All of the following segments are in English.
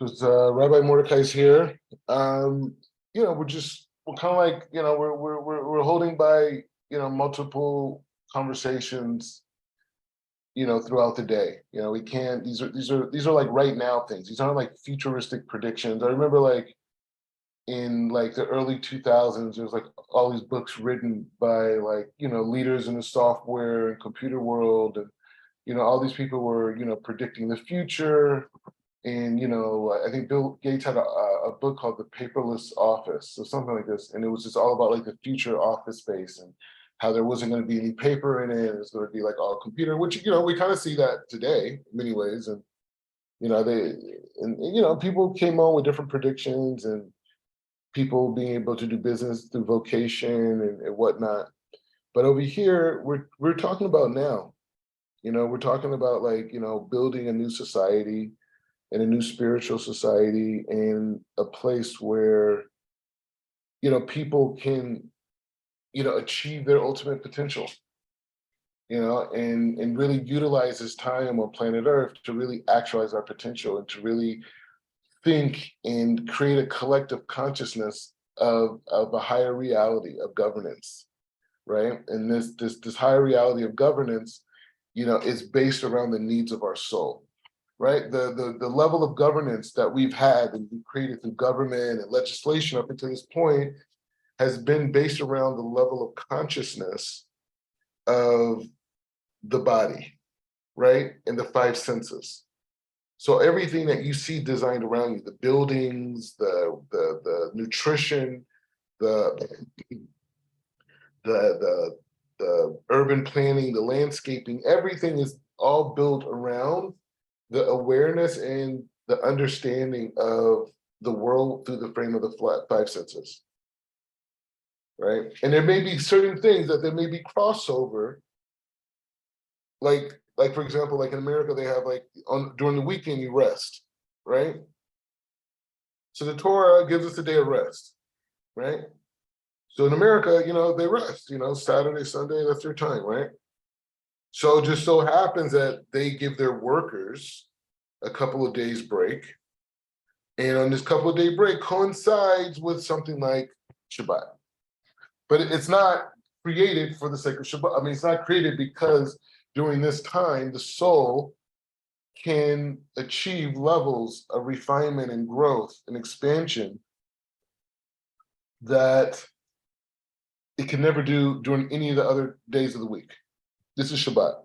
Because Rabbi Mordecai's here. Um, we're kind of like we're holding by multiple conversations throughout the day. We can't. These are like right now things. These aren't like futuristic predictions. I remember like in like the early 2000s, there's like all these books written by like leaders in the software and computer world, and all these people were predicting the future. And I think Bill Gates had a book called The Paperless Office or something like this, and it was just all about like the future office space and how there wasn't going to be any paper in it. It was going to be like all computer, which we kind of see that today in many ways. And people came on with different predictions and people being able to do business through vocation and whatnot. But over here, we're talking about now. We're talking about like building a new society and a new spiritual society and a place where people can achieve their ultimate potential, and really utilize this time on planet Earth to really actualize our potential and to really think and create a collective consciousness of a higher reality of governance, right? And this higher reality of governance is based around the needs of our soul, right? The level of governance that we've had and we've created through government and legislation up until this point has been based around the level of consciousness of the body, right? And the five senses. So everything that you see designed around you, the buildings, the nutrition, the urban planning, the landscaping, everything is all built around the awareness and the understanding of the world through the frame of the five senses, right? And there may be certain things that there may be crossover, like for example, like in America, they have like during the weekend you rest, right? So the Torah gives us a day of rest, right? So in America, they rest, Saturday, Sunday, that's their time, right? So it just so happens that they give their workers a couple of days break. And on this couple of day break coincides with something like Shabbat. But it's not created for the sake of Shabbat. I mean, it's not created because during this time, the soul can achieve levels of refinement and growth and expansion that it can never do during any of the other days of the week. This is Shabbat.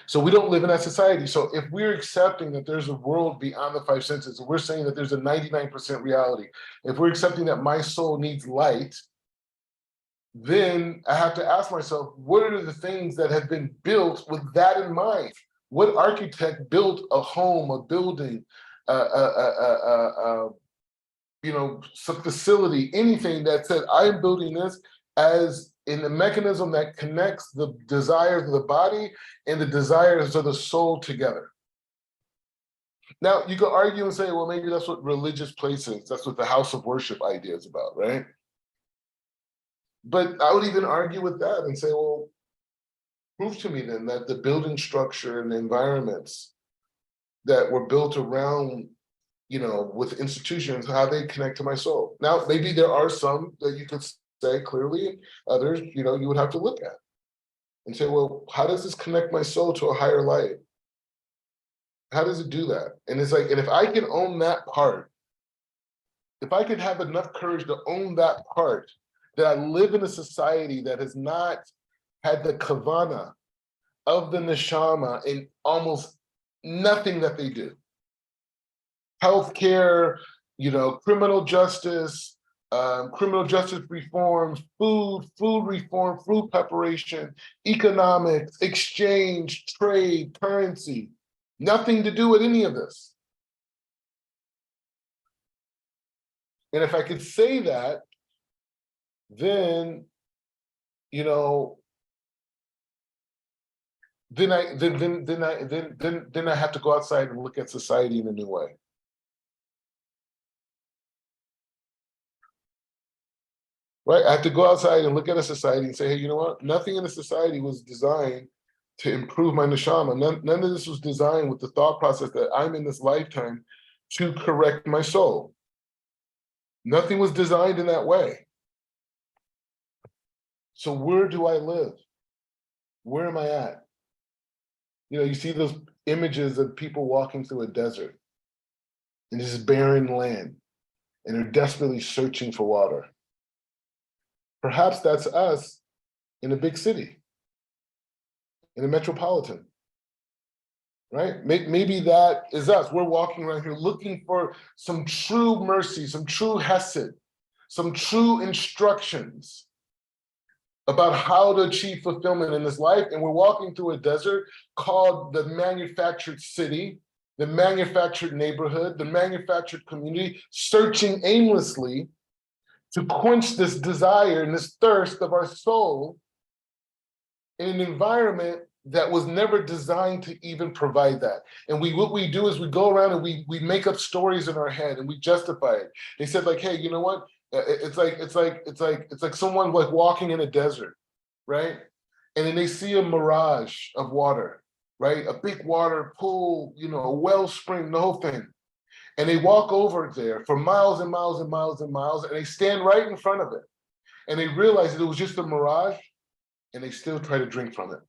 So we don't live in that society. So if we're accepting that there's a world beyond the five senses, if we're saying that there's a 99% reality, if we're accepting that my soul needs light, then I have to ask myself, what are the things that have been built with that in mind? What architect built a home, a building, some facility, anything that said, I'm building this as in the mechanism that connects the desires of the body and the desires of the soul together. Now, you could argue and say, well, maybe that's what religious places, that's what the house of worship idea is about, right? But I would even argue with that and say, well, prove to me then that the building structure and the environments that were built around, with institutions, how they connect to my soul. Now, maybe there are some that you could say clearly, and others, you would have to look at and say, well, how does this connect my soul to a higher light? How does it do that? And it's like, and if I can own that part, if I could have enough courage to own that part, that I live in a society that has not had the kavana of the neshama in almost nothing that they do. Healthcare, criminal justice reforms, food reform, food preparation, economics, exchange, trade, currency, nothing to do with any of this. And if I could say that, then, then I have to go outside and look at society in a new way. Right? I have to go outside and look at a society and say, hey, you know what? Nothing in the society was designed to improve my neshama. None of this was designed with the thought process that I'm in this lifetime to correct my soul. Nothing was designed in that way. So where do I live? Where am I at? You know, you see those images of people walking through a desert in this barren land, and they're desperately searching for water. Perhaps that's us in a big city, in a metropolitan, right? Maybe that is us. We're walking around here looking for some true mercy, some true hesed, some true instructions about how to achieve fulfillment in this life. And we're walking through a desert called the manufactured city, the manufactured neighborhood, the manufactured community, searching aimlessly to quench this desire and this thirst of our soul in an environment that was never designed to even provide that. And what we do is we go around and we make up stories in our head and we justify it. They said like, hey, you know what? It's like someone like walking in a desert, right? And then they see a mirage of water, right? A big water pool, you know, a wellspring, the whole thing. And they walk over there for miles and miles and miles and miles, and they stand right in front of it. And they realize that it was just a mirage, and they still try to drink from it.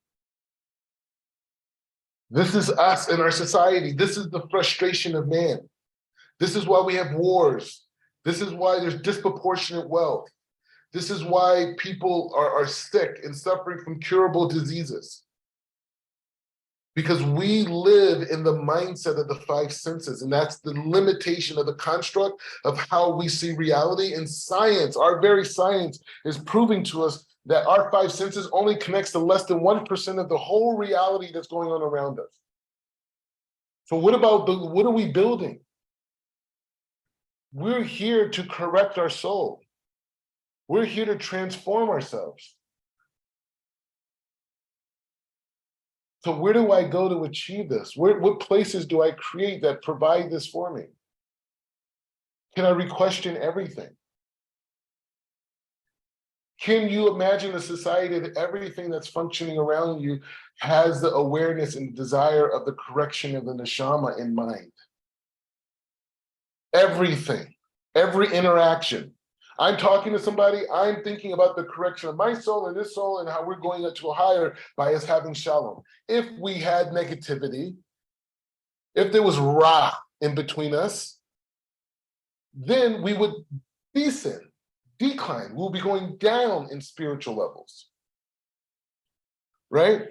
This is us in our society. This is the frustration of man. This is why we have wars. This is why there's disproportionate wealth. This is why people are sick and suffering from curable diseases. Because we live in the mindset of the five senses, and that's the limitation of the construct of how we see reality. And science, our very science, is proving to us that our five senses only connects to less than 1% of the whole reality that's going on around us. So what are we building? We're here to correct our soul. We're here to transform ourselves. So where do I go to achieve this? What places do I create that provide this for me? Can I re-question everything? Can you imagine a society that everything that's functioning around you has the awareness and desire of the correction of the neshama in mind? Everything, every interaction. I'm talking to somebody, I'm thinking about the correction of my soul and this soul and how we're going up to a higher by us having shalom. If we had negativity, if there was ra in between us, then we would descend, decline. We'll be going down in spiritual levels, right?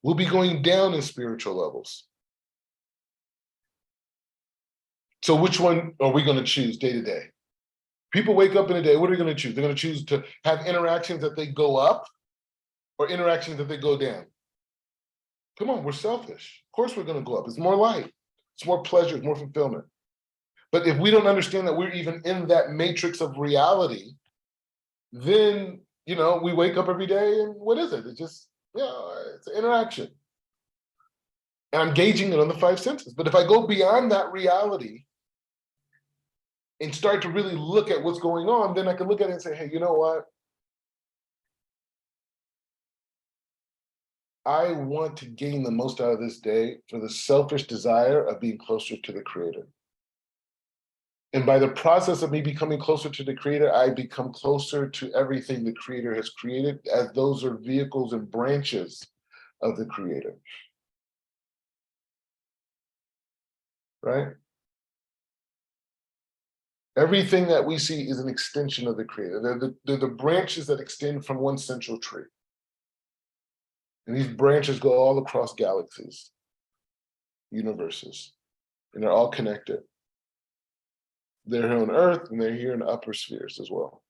We'll be going down in spiritual levels. So which one are we going to choose day to day? People wake up in a day, what are they going to choose? They're going to choose to have interactions that they go up or interactions that they go down. Come on, we're selfish. Of course we're going to go up. It's more light. It's more pleasure. It's more fulfillment. But if we don't understand that we're even in that matrix of reality, then, you know, we wake up every day and what is it? It's just, it's an interaction. And I'm gauging it on the five senses. But if I go beyond that reality and start to really look at what's going on, then I can look at it and say, hey, you know what? I want to gain the most out of this day for the selfish desire of being closer to the Creator. And by the process of me becoming closer to the Creator, I become closer to everything the Creator has created, as those are vehicles and branches of the Creator. Right? Everything that we see is an extension of the Creator. They're the branches that extend from one central tree. And these branches go all across galaxies, universes, and they're all connected. They're here on Earth and they're here in the upper spheres as well.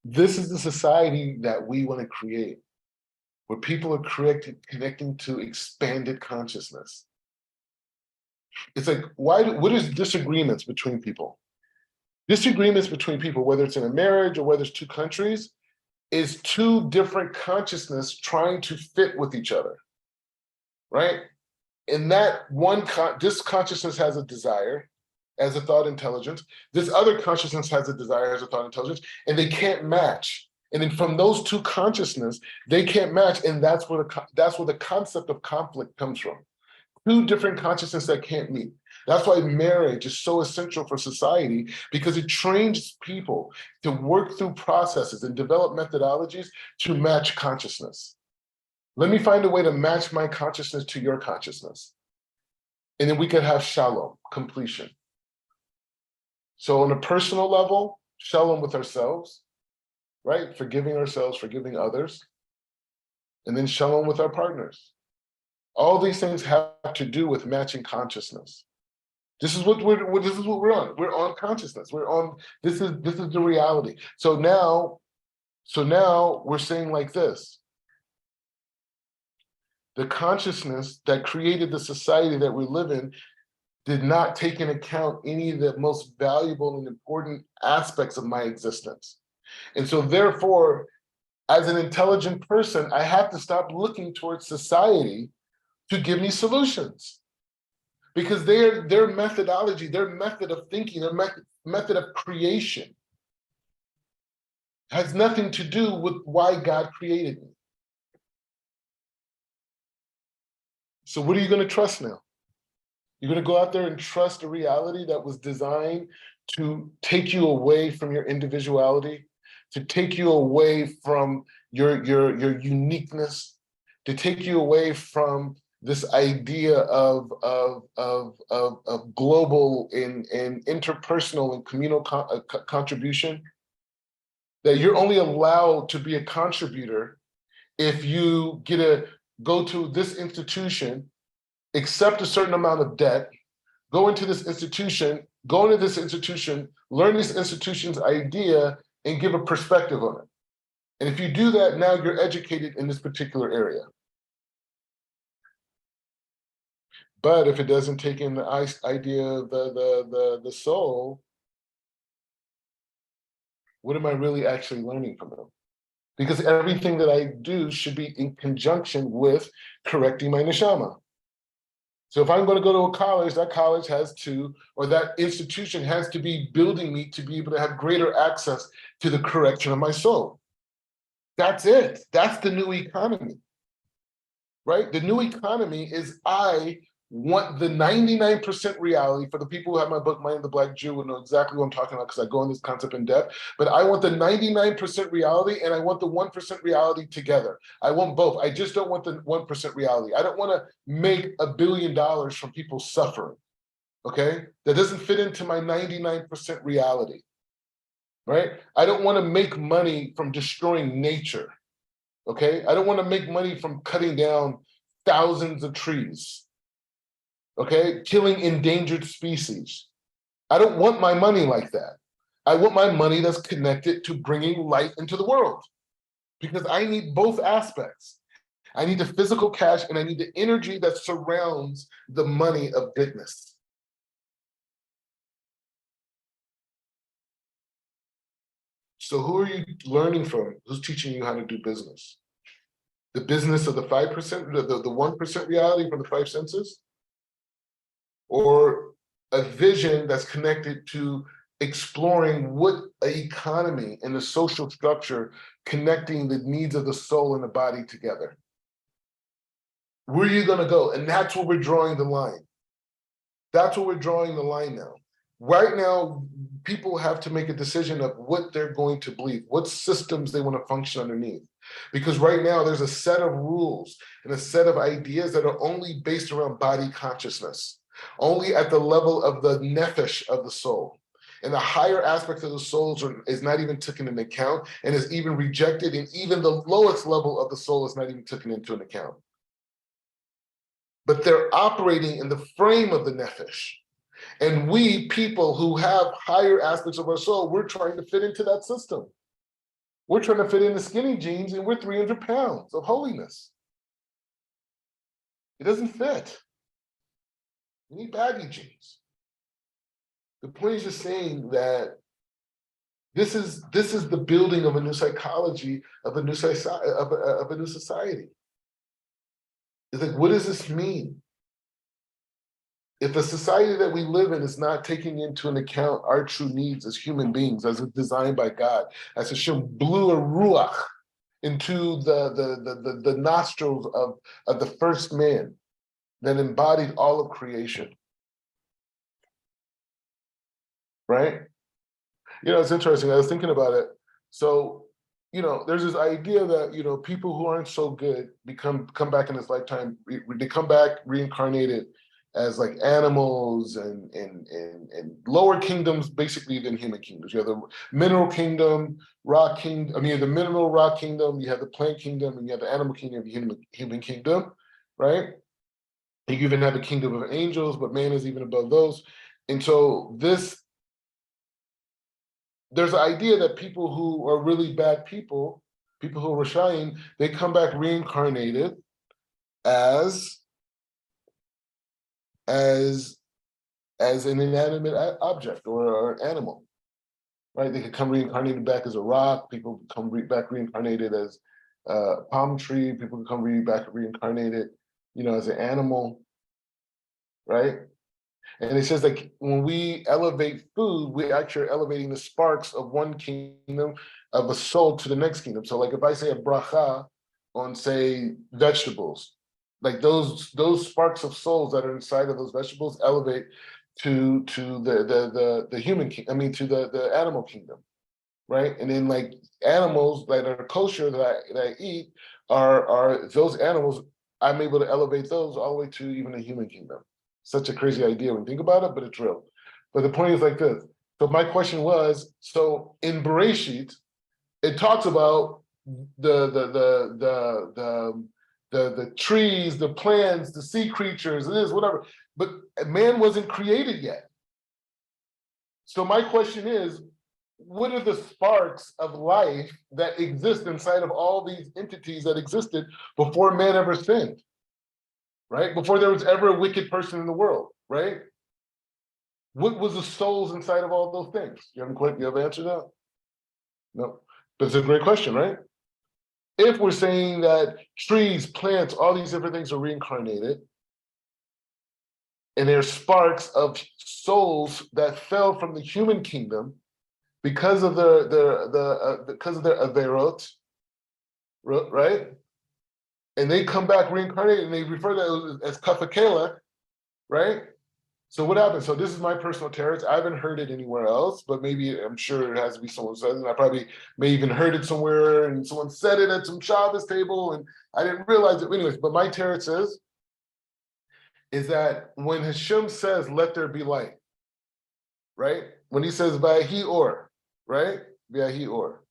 This is the society that we want to create, where people are connecting to expanded consciousness. It's like, what is disagreements between people? Disagreements between people, whether it's in a marriage or whether it's two countries, is two different consciousness trying to fit with each other, right? And that one, this consciousness has a desire, as a thought intelligence. This other consciousness has a desire as a thought intelligence, and they can't match. And then from those two consciousness, they can't match, and that's where the concept of conflict comes from. Two different consciousness that can't meet. That's why marriage is so essential for society, because it trains people to work through processes and develop methodologies to match consciousness. Let me find a way to match my consciousness to your consciousness. And then we can have shalom, completion. So on a personal level, shalom with ourselves, right? Forgiving ourselves, forgiving others, and then shalom with our partners. All these things have to do with matching consciousness. This is what we're on. We're on consciousness. We're on, this is the reality. So now we're saying like this. The consciousness that created the society that we live in did not take into account any of the most valuable and important aspects of my existence. And so therefore, as an intelligent person, I have to stop looking towards society to give me solutions. Because their methodology, their method of thinking, their method of creation has nothing to do with why God created me. So what are you going to trust now? You're going to go out there and trust a reality that was designed to take you away from your individuality, to take you away from your uniqueness, to take you away from this idea of global and interpersonal and communal contribution, that you're only allowed to be a contributor if you get to go to this institution, accept a certain amount of debt, go into this institution, learn this institution's idea, and give a perspective on it. And if you do that, now you're educated in this particular area. But if it doesn't take in the idea of the soul, what am I really actually learning from them? Because everything that I do should be in conjunction with correcting my neshama. So if I'm going to go to a college, that college has to, or that institution has to be building me to be able to have greater access to the correction of my soul. That's it. That's the new economy, right? The new economy is I want the 99% reality. For the people who have my book, Mind of the Black Jew, will know exactly what I'm talking about because I go in this concept in depth. But I want the 99% reality and I want the 1% reality together. I want both. I just don't want the 1% reality. I don't want to make $1 billion from people suffering, okay? That doesn't fit into my 99% reality, right? I don't want to make money from destroying nature, okay? I don't want to make money from cutting down thousands of trees, okay? Killing endangered species. I don't want my money like that. I want my money that's connected to bringing light into the world, because I need both aspects. I need the physical cash and I need the energy that surrounds the money of goodness. So who are you learning from? Who's teaching you how to do business? The business of the 5%, the 1% reality from the 5 senses? Or a vision that's connected to exploring what an economy and the social structure connecting the needs of the soul and the body together? Where are you going to go? And that's where we're drawing the line. That's where we're drawing the line now. Right now, people have to make a decision of what they're going to believe, what systems they want to function underneath. Because right now, there's a set of rules and a set of ideas that are only based around body consciousness, only at the level of the nefesh of the soul. And the higher aspects of the souls is not even taken into account and is even rejected, and even the lowest level of the soul is not even taken into an account. But they're operating in the frame of the nefesh. And we people who have higher aspects of our soul, we're trying to fit into that system. We're trying to fit into skinny jeans and we're 300 pounds of holiness. It doesn't fit. We need baggy jeans. The point is just saying that this is the building of a new psychology, of a new society. It's like, what does this mean? if the society that we live in is not taking into an account our true needs as human beings, as designed by God, as Hashem blew a ruach into the nostrils of the first man that embodied all of creation, right? You know, it's interesting. I was thinking about it. So, you know, there's this idea that, you know, people who aren't so good come back in this lifetime. They come back reincarnated as like animals and lower kingdoms, basically, than human kingdoms. You have the mineral kingdom, rock kingdom. I mean, the mineral rock kingdom. You have the plant kingdom, and you have the animal kingdom, the human kingdom, right? You even have the kingdom of angels, but man is even above those. And so there's an idea that people who are really bad people who are Rashayim, they come back reincarnated as an inanimate object or an animal, right? They could come reincarnated back as a rock. People come back reincarnated as a palm tree. People can come back reincarnated, you know, as an animal, right? And it says like when we elevate food, we actually are elevating the sparks of one kingdom of a soul to the next kingdom. So like if I say a bracha on say vegetables, like those sparks of souls that are inside of those vegetables elevate to the human kingdom, I mean to the animal kingdom, right? And then like animals that are kosher that I eat are those animals, I'm able to elevate those all the way to even the human kingdom. Such a crazy idea when you think about it, but it's real. But the point is like this. So my question was, so in Bereshit, it talks about the trees, the plants, the sea creatures, it is whatever. But man wasn't created yet. So my question is, what are the sparks of life that exist inside of all these entities that existed before man ever sinned? Right? Before there was ever a wicked person in the world, right? What was the souls inside of all those things? You have an answer to that? No. But it's a great question, right? If we're saying that trees, plants, all these different things are reincarnated, and they're sparks of souls that fell from the human kingdom because of their averot, right? And they come back reincarnated, and they refer to that as kafakela, right? So what happens? So this is my personal terrorist. I haven't heard it anywhere else, but maybe I'm sure it has to be someone says, and I probably may even heard it somewhere, and someone said it at some Shabbos table, and I didn't realize it. Anyways, but my terrorist is that when Hashem says, "Let there be light," right? When he says, "Vahi or," right? Vahi or.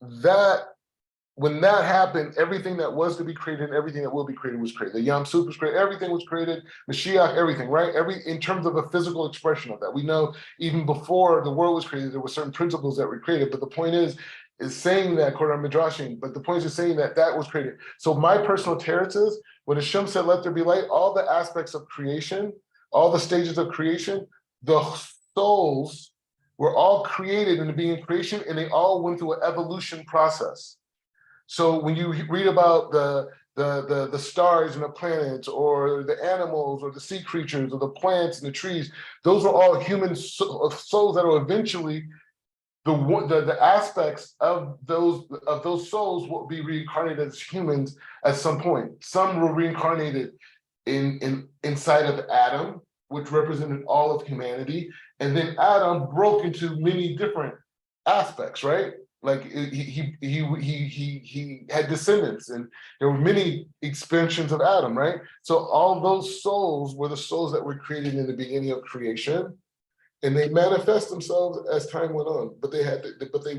That when that happened, everything that was to be created and everything that will be created was created. The Yam Suf was created, everything was created, Mashiach, everything, right? In terms of a physical expression of that. We know even before the world was created, there were certain principles that were created. But the point is saying that, Quran Midrashim, but the point is saying that was created. So my personal teretz is, when Hashem said, "Let there be light," all the aspects of creation, all the stages of creation, the souls were all created in the beginning of creation, and they all went through an evolution process. So when you read about the stars and the planets, or the animals, or the sea creatures, or the plants and the trees, those are all human souls that will eventually the aspects of those souls will be reincarnated as humans at some point. Some were reincarnated inside of Adam, which represented all of humanity, and then Adam broke into many different aspects, right? Like he had descendants, and there were many expansions of Adam, right? So all those souls were the souls that were created in the beginning of creation, and they manifest themselves as time went on. But they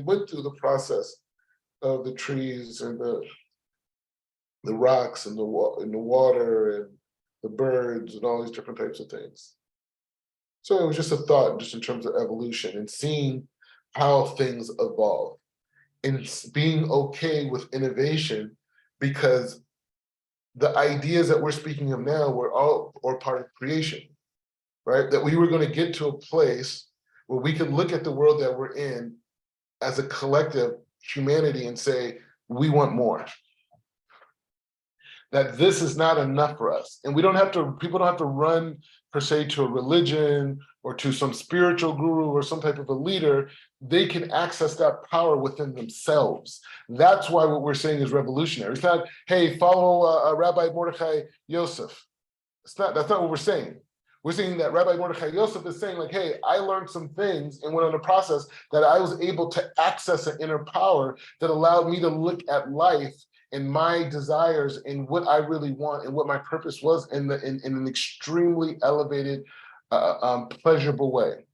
went through the process of the trees and the rocks and the water and the birds and all these different types of things. So it was just a thought, just in terms of evolution and seeing how things evolve, and being okay with innovation, because the ideas that we're speaking of now were all or part of creation, right? That we were going to get to a place where we could look at the world that we're in as a collective humanity and say, we want more. that this is not enough for us. And people don't have to run per se to a religion or to some spiritual guru or some type of a leader. They can access that power within themselves. That's why what we're saying is revolutionary. It's not, hey, follow Rabbi Mordechai Yosef. That's not what we're saying. We're saying that Rabbi Mordechai Yosef is saying, like, hey, I learned some things and went on a process that I was able to access an inner power that allowed me to look at life and my desires and what I really want and what my purpose was in an extremely elevated, pleasurable way.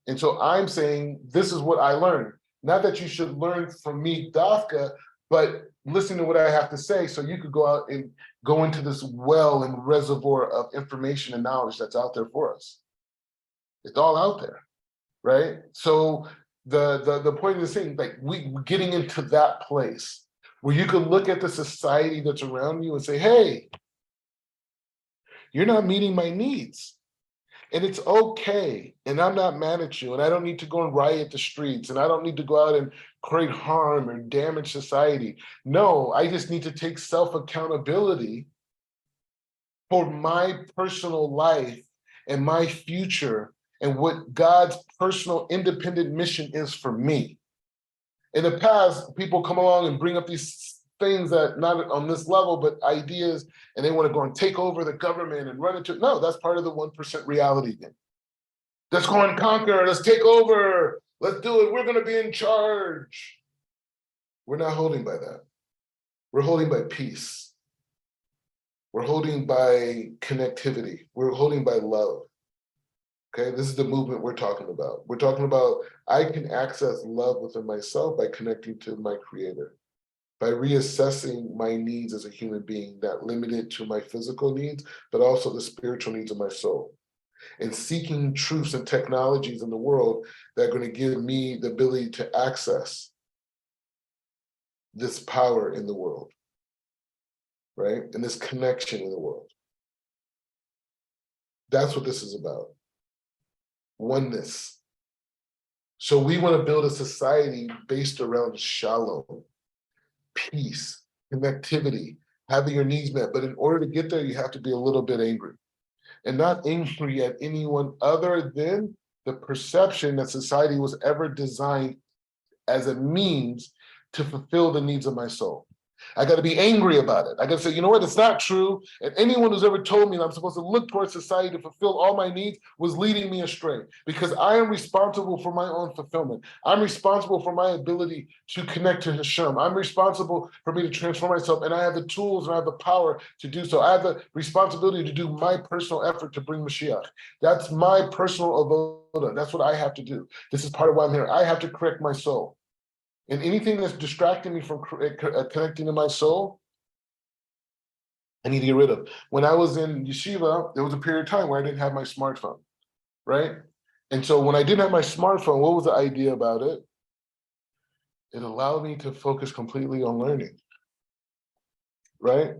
And so I'm saying, this is what I learned. Not that you should learn from me, Dafka, but listen to what I have to say so you could go out and go into this well and reservoir of information and knowledge that's out there for us. It's all out there, right? So the point of the thing, like we're getting into that place where you can look at the society that's around you and say, hey, you're not meeting my needs. And it's okay. And I'm not mad at you. And I don't need to go and riot the streets. And I don't need to go out and create harm or damage society. No, I just need to take self-accountability for my personal life and my future and what God's personal independent mission is for me. In the past, people come along and bring up these things that not on this level, but ideas, and they want to go and take over the government and run into it. No, that's part of the 1% reality game. Let's go and conquer, let's take over, let's do it, we're going to be in charge. We're not holding by that. We're holding by peace. We're holding by connectivity. We're holding by love. Okay, this is the movement we're talking about. We're talking about I can access love within myself by connecting to my creator, by reassessing my needs as a human being, not limited to my physical needs, but also the spiritual needs of my soul, and seeking truths and technologies in the world that are going to give me the ability to access this power in the world, right? And this connection in the world. That's what this is about. Oneness. So we want to build a society based around shalom, peace, connectivity, having your needs met. But in order to get there, you have to be a little bit angry. And not angry at anyone other than the perception that society was ever designed as a means to fulfill the needs of my soul. I got to be angry about it. I got to say, you know what, it's not true. And anyone who's ever told me that I'm supposed to look towards society to fulfill all my needs was leading me astray, because I am responsible for my own fulfillment. I'm responsible for my ability to connect to Hashem. I'm responsible for me to transform myself, and I have the tools and I have the power to do so. I have the responsibility to do my personal effort to bring Mashiach. That's my personal avoda. That's what I have to do. This is part of why I'm here. I have to correct my soul. And anything that's distracting me from connecting to my soul, I need to get rid of. When I was in yeshiva, there was a period of time where I didn't have my smartphone, right? And so when I didn't have my smartphone, what was the idea about it? It allowed me to focus completely on learning, right?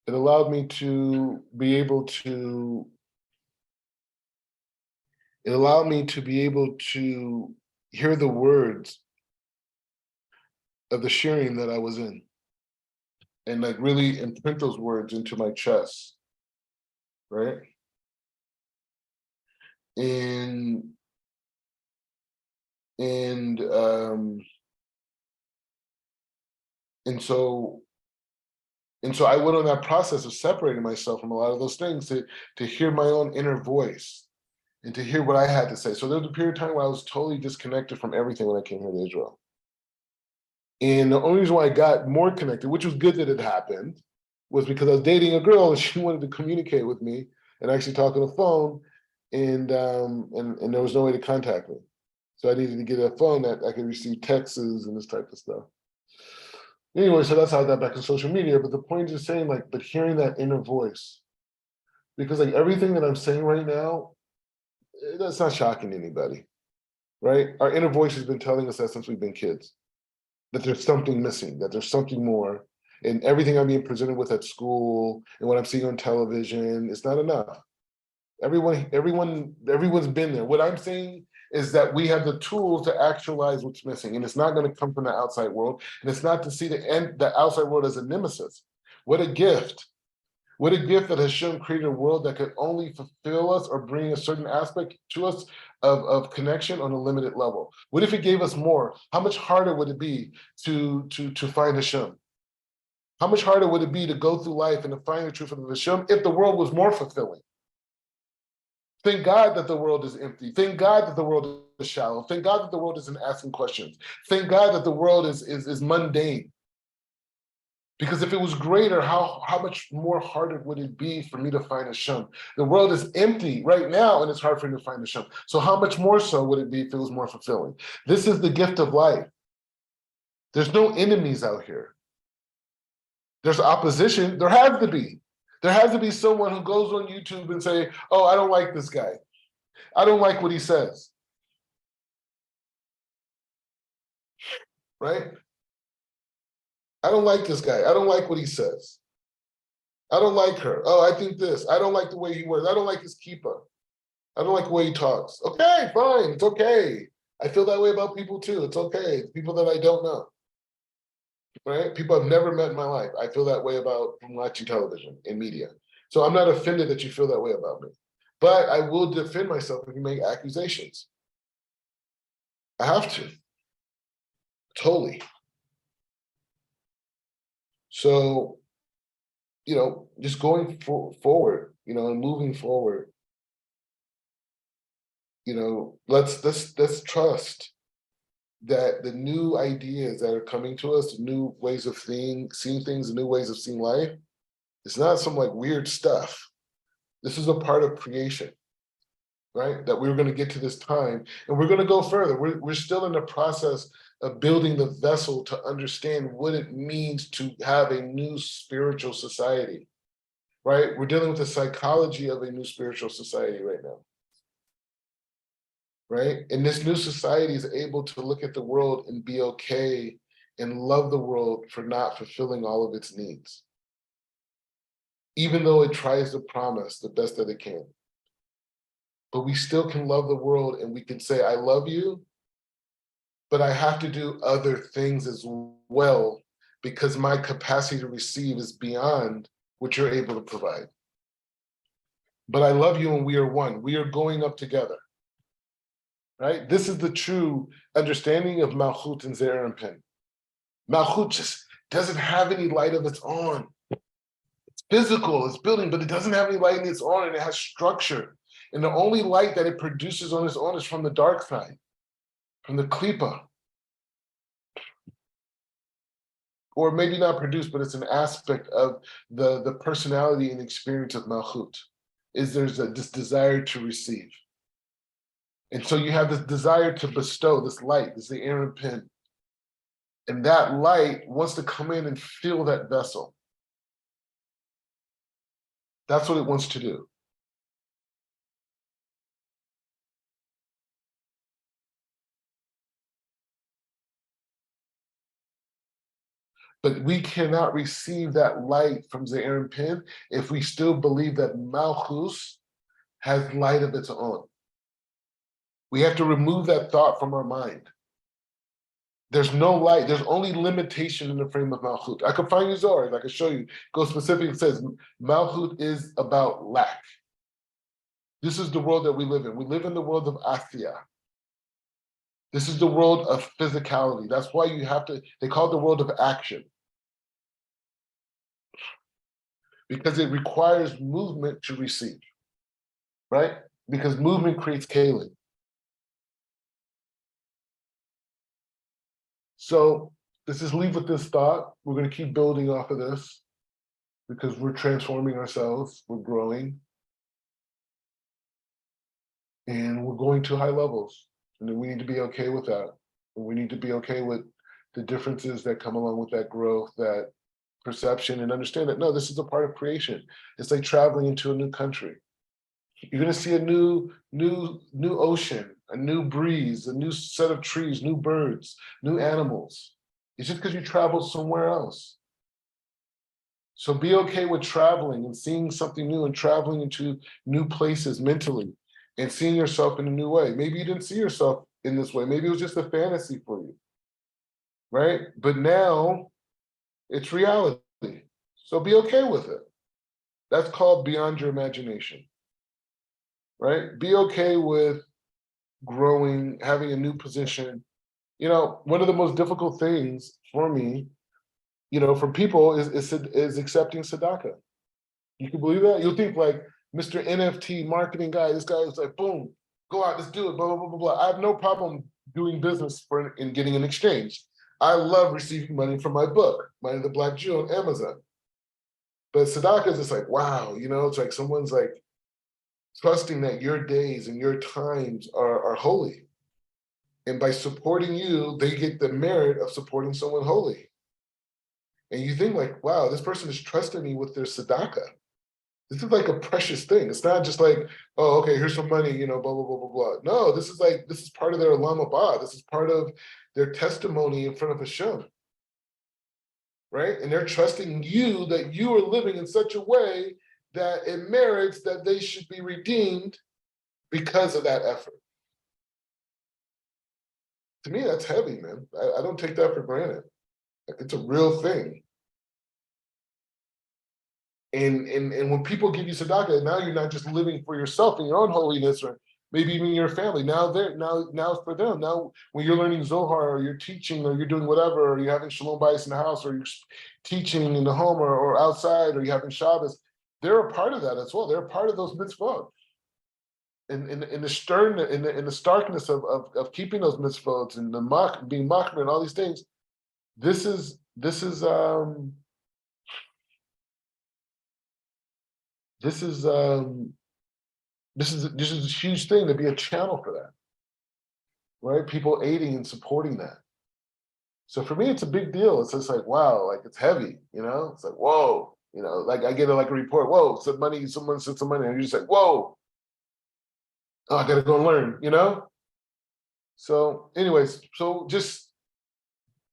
It allowed me to be able to, hear the words of the sharing that I was in, and like really imprint those words into my chest, right? And so I went on that process of separating myself from a lot of those things to hear my own inner voice and to hear what I had to say. So there was a period of time where I was totally disconnected from everything when I came here to Israel. And the only reason why I got more connected, which was good that it happened, was because I was dating a girl and she wanted to communicate with me and actually talk on the phone, and there was no way to contact me. So I needed to get a phone that I could receive texts and this type of stuff. Anyway, so that's how I got back to social media. But the point is saying, like, but hearing that inner voice, because like everything that I'm saying right now, that's not shocking to anybody, right? Our inner voice has been telling us that since we've been kids, that there's something missing, that there's something more. And everything I'm being presented with at school and what I'm seeing on television, it's not enough. Everyone's been there. What I'm saying is that we have the tools to actualize what's missing, and it's not going to come from the outside world, and it's not to see the outside world as a nemesis. What a gift. What a gift that Hashem created a world that could only fulfill us or bring a certain aspect to us of connection on a limited level. What if it gave us more? How much harder would it be to find Hashem? How much harder would it be to go through life and to find the truth of Hashem if the world was more fulfilling? Thank God that the world is empty. Thank God that the world is shallow. Thank God that the world isn't asking questions. Thank God that the world is mundane. Because if it was greater, how much more harder would it be for me to find Hashem? The world is empty right now, and it's hard for me to find Hashem. So how much more so would it be if it was more fulfilling? This is the gift of life. There's no enemies out here. There's opposition. There has to be. There has to be someone who goes on YouTube and say, oh, I don't like this guy. I don't like what he says. Right? I don't like this guy. I don't like what he says. I don't like her. Oh, I think this. I don't like the way he wears. I don't like his kippah. I don't like the way he talks. Okay, fine. It's okay. I feel that way about people too. It's okay. People that I don't know. Right? People I've never met in my life. I feel that way about from watching television and media. So I'm not offended that you feel that way about me. But I will defend myself if you make accusations. I have to. Totally. So, just going forward, and moving forward, let's trust that the new ideas that are coming to us, the new ways of seeing things, the new ways of seeing life, it's not some like weird stuff. This is a part of creation, right? That we're going to get to this time, and we're going to go further. We're still in the process of building the vessel to understand what it means to have a new spiritual society, right? We're dealing with the psychology of a new spiritual society right now, right? And this new society is able to look at the world and be okay and love the world for not fulfilling all of its needs, even though it tries to promise the best that it can. But we still can love the world, and we can say, I love you, but I have to do other things as well because my capacity to receive is beyond what you're able to provide. But I love you and we are one. We are going up together, right? This is the true understanding of Malchut and Zeir Anpin. Malchut just doesn't have any light of its own. It's physical, it's building, but it doesn't have any light in its own, and it has structure. And the only light that it produces on its own is from the dark side, from the klipa. Or maybe not produced, but it's an aspect of the personality and experience of Malchut, is there's this desire to receive. And so you have this desire to bestow this light, this Zeir Anpin. And that light wants to come in and fill that vessel. That's what it wants to do. But we cannot receive that light from Zeir Anpin if we still believe that Malchus has light of its own. We have to remove that thought from our mind. There's no light. There's only limitation in the frame of Malchut. I could find you Zohar. I could show you. Go specific. It says Malchut is about lack. This is the world that we live in. We live in the world of Asiya. This is the world of physicality. That's why you have to, they call it the world of action. Because it requires movement to receive, right? Because movement creates kalim. So let's just leave with this thought. We're going to keep building off of this because we're transforming ourselves, we're growing, and we're going to high levels. And then we need to be okay with that. And we need to be okay with the differences that come along with that growth, that perception, and understand that, no, this is a part of creation. It's like traveling into a new country. You're going to see a new ocean, a new breeze, a new set of trees, new birds, new animals. It's just because you traveled somewhere else. So be okay with traveling and seeing something new and traveling into new places mentally and seeing yourself in a new way. Maybe you didn't see yourself in this way. Maybe it was just a fantasy for you, right? But now it's reality. So be okay with it. That's called beyond your imagination, right? Be okay with growing, having a new position. You know, one of the most difficult things for me, you know, for people is accepting tzedakah. You can believe that? You'll think like Mr. NFT marketing guy, this guy is like, boom, go out, let's do it, blah, blah, blah, blah, blah. I have no problem doing business for and getting an exchange. I love receiving money from my book, Money of the Black Jew on Amazon. But tzedakah is just like, wow, you know, it's like someone's like trusting that your days and your times are holy. And by supporting you, they get the merit of supporting someone holy. And you think like, wow, this person is trusting me with their tzedakah. This is like a precious thing. It's not just like, oh, okay, here's some money, you know, blah, blah, blah, blah, blah. No, this is like, this is part of their Olam Haba. This is part of their testimony in front of Hashem, right? And they're trusting you that you are living in such a way that it merits that they should be redeemed because of that effort. To me, that's heavy, man. I don't take that for granted. Like, it's a real thing. And when people give you tzedakah, now you're not just living for yourself and your own holiness, or maybe even your family. Now now it's for them. Now when you're learning Zohar, or you're teaching, or you're doing whatever, or you're having Shalom Bayis in the house, or you're teaching in the home, or outside, or you're having Shabbos, they're a part of that as well. They're a part of those mitzvot. In the stern, in the starkness of keeping those mitzvot and the being machmir and all these things, this is this is this is this is a huge thing to be a channel for that, right? People aiding and supporting that. So for me, it's a big deal. It's just like, wow, like it's heavy, you know? It's like, whoa, you know, like I get like a report, whoa, some money, someone sent some money, and you're just like, whoa, oh, I gotta go and learn, you know? So anyways, so just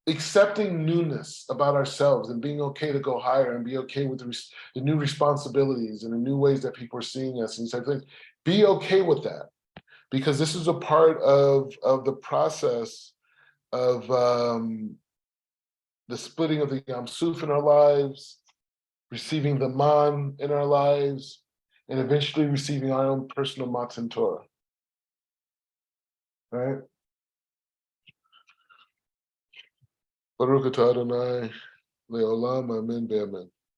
accepting newness about ourselves and being okay to go higher and be okay with the new responsibilities and the new ways that people are seeing us and these types of things. Be okay with that, because this is a part of the process of the splitting of the Yam Suf in our lives, receiving the Man in our lives, and eventually receiving our own personal Matan Torah. Right? Baruch atah Adonai le'olam, amen, be'amen.